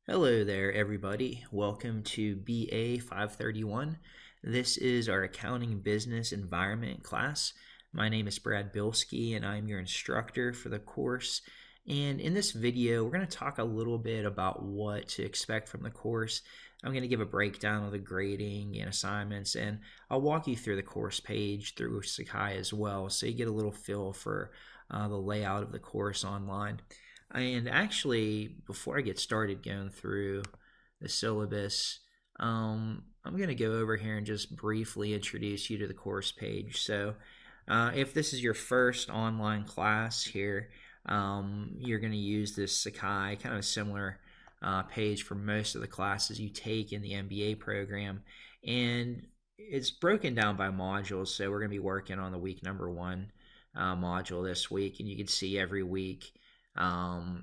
Hello there, everybody. Welcome to BA 531. This is our Accounting Business Environment class. My name is Brad Bilski, and I'm your instructor for the course. And in this video, we're going to talk a little bit about what to expect from the course. I'm going to give a breakdown of the grading and assignments, and I'll walk you through the course page through Sakai as well, so you get a little feel for the layout of the course online. And actually, before I get started going through the syllabus, I'm going to go over here and just briefly introduce you to the course page. So if this is your first online class here, you're going to use this Sakai, kind of a similar page for most of the classes you take in the MBA program. And it's broken down by modules, so we're going to be working on the week number 1 module this week, and you can see every week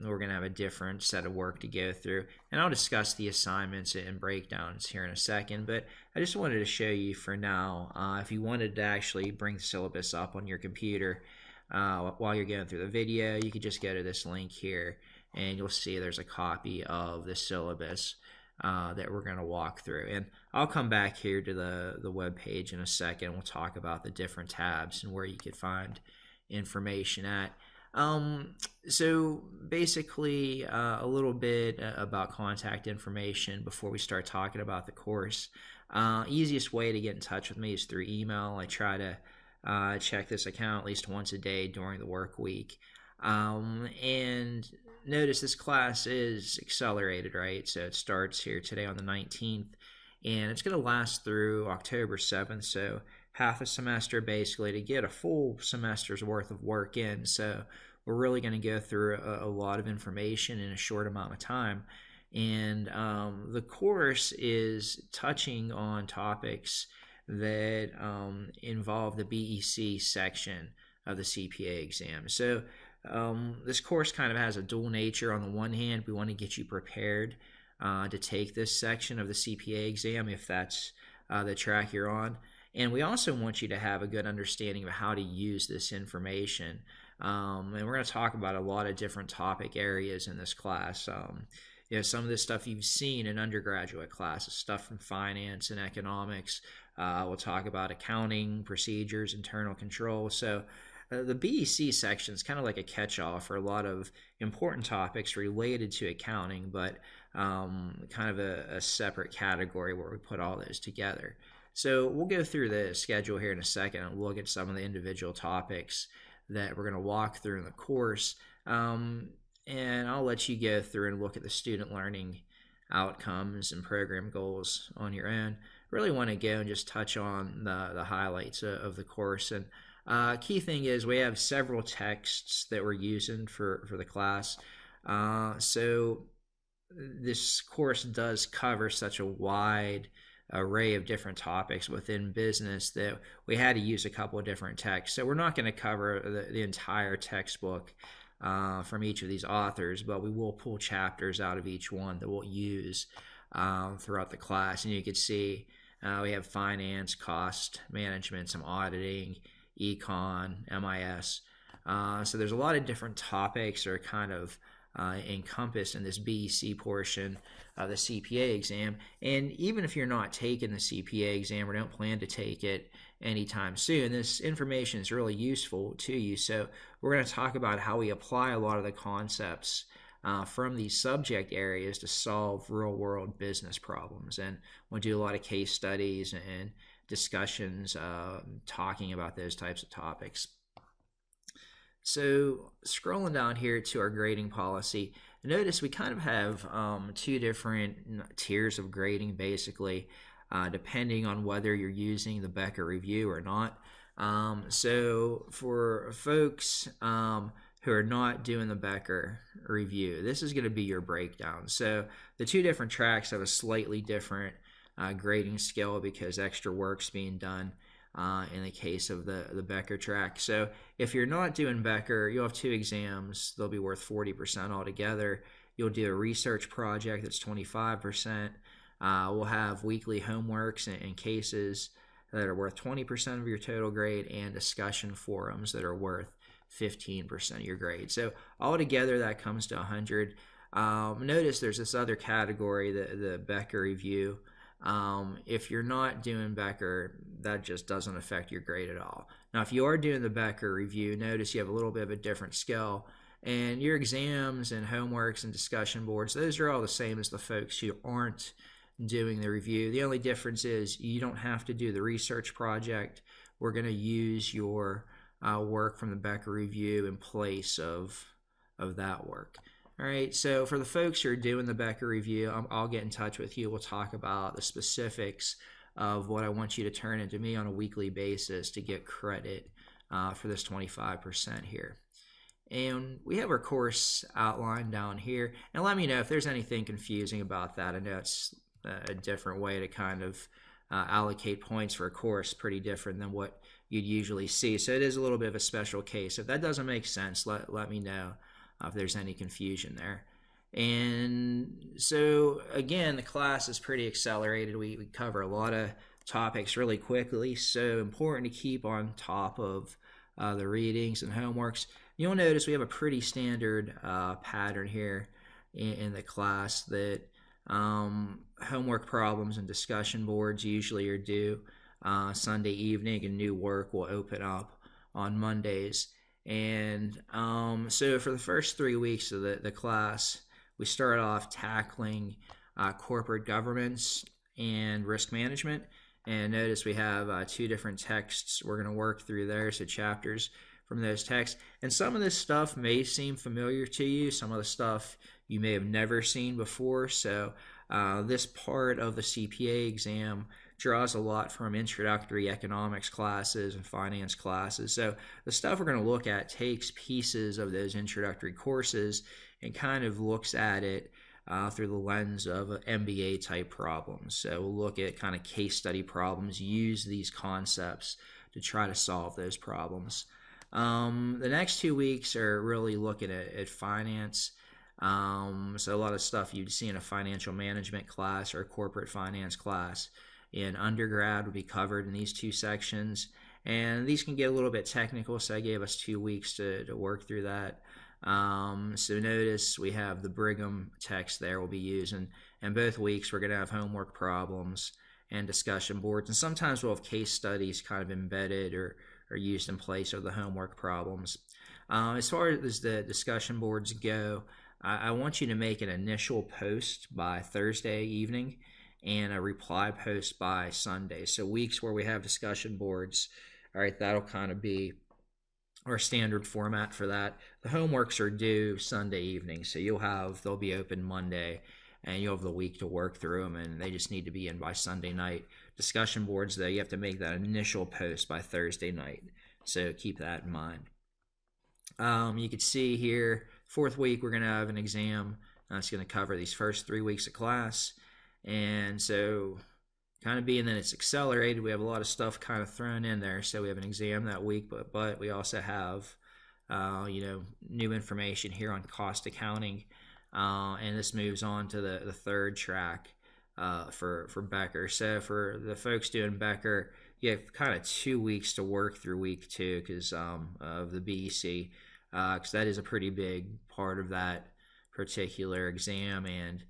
we're going to have a different set of work to go through, and I'll discuss the assignments and breakdowns here in a second, but I just wanted to show you for now, if you wanted to actually bring the syllabus up on your computer while you're going through the video, you could just go to this link here and you'll see there's a copy of the syllabus that we're going to walk through. And I'll come back here to the web page in a second. We'll talk about the different tabs and where you could find information at. So basically a little bit about contact information before we start talking about the course. Easiest way to get in touch with me is through email. I try to check this account at least once a day during the work week. And notice this class is accelerated, right? So it starts here today on the 19th, and it's going to last through October 7th. So half a semester basically to get a full semester's worth of work in. So we're really going to go through a lot of information in a short amount of time. And the course is touching on topics that involve the BEC section of the CPA exam. So this course kind of has a dual nature. On the one hand, we want to get you prepared to take this section of the CPA exam if that's the track you're on. And we also want you to have a good understanding of how to use this information. And we're going to talk about a lot of different topic areas in this class. Some of this stuff you've seen in undergraduate classes, stuff from finance and economics. We'll talk about accounting, procedures, internal control. So the BEC section is kind of like a catch-all for a lot of important topics related to accounting, but kind of a separate category where we put all those together. So we'll go through the schedule here in a second and look at some of the individual topics that we're going to walk through in the course. And I'll let you go through and look at the student learning outcomes and program goals on your own. Really want to go and just touch on the highlights of the course. And key thing is we have several texts that we're using for the class. So this course does cover such a wide array of different topics within business that we had to use a couple of different texts. So we're not going to cover the entire textbook from each of these authors, but we will pull chapters out of each one that we'll use throughout the class. And you can see we have finance, cost management, some auditing, econ, MIS. So there's a lot of different topics that are kind of encompassed in this BEC portion of the CPA exam. And even if you're not taking the CPA exam or don't plan to take it anytime soon, this information is really useful to you. So we're going to talk about how we apply a lot of the concepts from these subject areas to solve real-world business problems. And we'll do a lot of case studies and discussions talking about those types of topics. So scrolling down here to our grading policy, notice we kind of have two different tiers of grading basically, depending on whether you're using the Becker review or not. So for folks who are not doing the Becker review, this is going to be your breakdown. So the two different tracks have a slightly different grading scale because extra work's being done in the case of the Becker track. So if you're not doing Becker, you'll have two exams. They'll be worth 40% altogether. You'll do a research project that's 25%. We'll have weekly homeworks and cases that are worth 20% of your total grade, and discussion forums that are worth 15% of your grade. So altogether that comes to 100. Notice there's this other category, the Becker review. If you're not doing Becker, that just doesn't affect your grade at all. Now, if you are doing the Becker review, notice you have a little bit of a different scale. And your exams and homeworks and discussion boards, those are all the same as the folks who aren't doing the review. The only difference is you don't have to do the research project. We're going to use your work from the Becker review in place of that work. All right, so for the folks who are doing the Becker review, I'll get in touch with you. We'll talk about the specifics of what I want you to turn into me on a weekly basis to get credit for this 25% here. And we have our course outline down here. And let me know if there's anything confusing about that. I know it's a different way to kind of allocate points for a course, pretty different than what you'd usually see. So it is a little bit of a special case. If that doesn't make sense, let me know if there's any confusion there. And so again, the class is pretty accelerated. We cover a lot of topics really quickly, so important to keep on top of the readings and homeworks. You'll notice we have a pretty standard pattern here in the class that homework problems and discussion boards usually are due Sunday evening, and new work will open up on Mondays. And so for the first 3 weeks of the class, we start off tackling corporate governance and risk management. And notice we have 2 different texts we're going to work through there, so chapters from those texts. And some of this stuff may seem familiar to you. Some of the stuff you may have never seen before. So this part of the CPA exam draws a lot from introductory economics classes and finance classes. So the stuff we're going to look at takes pieces of those introductory courses and kind of looks at it through the lens of MBA type problems. So we'll look at kind of case study problems, use these concepts to try to solve those problems. The next 2 weeks are really looking at finance. So a lot of stuff you'd see in a financial management class or a corporate finance class in undergrad would be covered in these 2 sections. And these can get a little bit technical, so I gave us 2 weeks to work through that. So notice we have the Brigham text there we'll be using. And both weeks we're going to have homework problems and discussion boards. And sometimes we'll have case studies kind of embedded or used in place of the homework problems. As far as the discussion boards go, I want you to make an initial post by Thursday evening and a reply post by Sunday. So weeks where we have discussion boards, all right, that'll kind of be our standard format for that. The homeworks are due Sunday evening, so they'll be open Monday, and you'll have the week to work through them, and they just need to be in by Sunday night. Discussion boards, though, you have to make that initial post by Thursday night, so keep that in mind. You can see here, 4th week, we're going to have an exam. That's going to cover these first 3 weeks of class. And so kind of being that it's accelerated, we have a lot of stuff kind of thrown in there. So we have an exam that week, but we also have, new information here on cost accounting. And this moves on to the 3rd track for Becker. So for the folks doing Becker, you have kind of 2 weeks to work through week 2 because of the BEC, because that is a pretty big part of that particular exam, and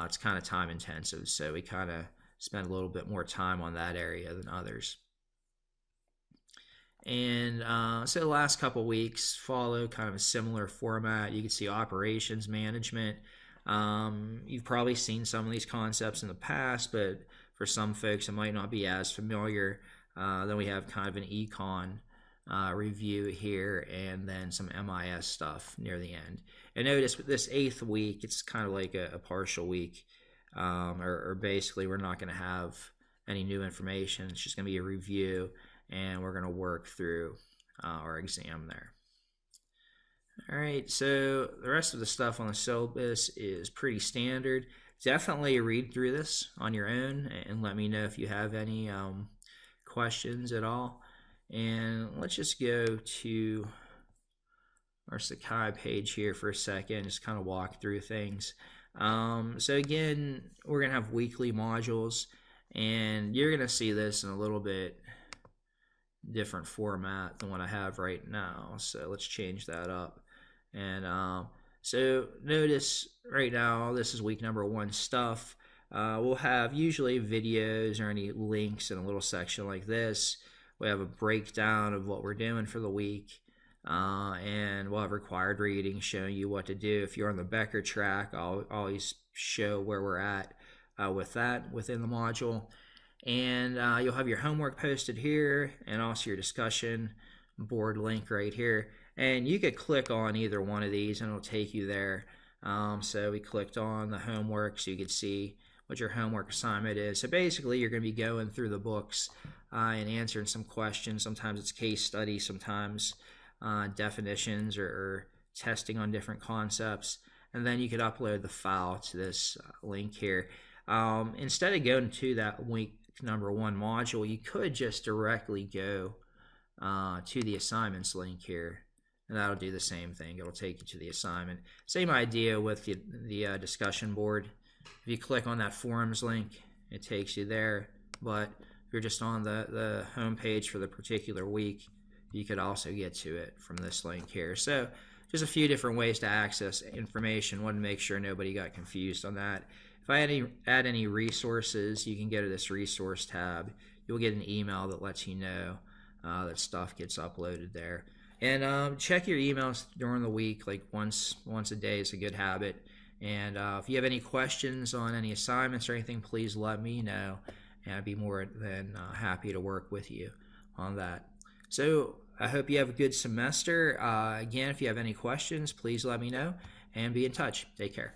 it's kind of time intensive, so we kind of spend a little bit more time on that area than others. And so the last couple weeks follow kind of a similar format. You can see operations management. You've probably seen some of these concepts in the past, but for some folks it might not be as familiar. Then we have kind of an econ review here, and then some MIS stuff near the end. And notice with this 8th week, it's kind of like a partial week, or basically we're not going to have any new information. It's just going to be a review, and we're going to work through our exam there. All right, so the rest of the stuff on the syllabus is pretty standard. Definitely read through this on your own and let me know if you have any questions at all. And let's just go to our Sakai page here for a second, just kind of walk through things. So again, we're going to have weekly modules, and you're going to see this in a little bit different format than what I have right now. So let's change that up. And So notice right now, this is week number 1 stuff. We'll have usually videos or any links in a little section like this. We have a breakdown of what we're doing for the week. And we'll have required reading showing you what to do. If you're on the Becker track, I'll always show where we're at with that within the module. And you'll have your homework posted here and also your discussion board link right here. And you could click on either one of these and it'll take you there. So we clicked on the homework so you could see what your homework assignment is. So basically you're going to be going through the books and answering some questions. Sometimes it's case studies, sometimes definitions or testing on different concepts. And then you could upload the file to this link here. Instead of going to that week number 1 module, you could just directly go to the assignments link here, and that'll do the same thing. It'll take you to the assignment. Same idea with the discussion board. If you click on that forums link, it takes you there, but if you're just on the home page for the particular week, you could also get to it from this link here. So just a few different ways to access information. Wanted to make sure nobody got confused on that. If I add any resources, you can go to this resource tab. You'll get an email that lets you know that stuff gets uploaded there. And check your emails during the week, like once a day is a good habit. And if you have any questions on any assignments or anything, please let me know, and I'd be more than happy to work with you on that. So I hope you have a good semester. Again, if you have any questions, please let me know and be in touch. Take care.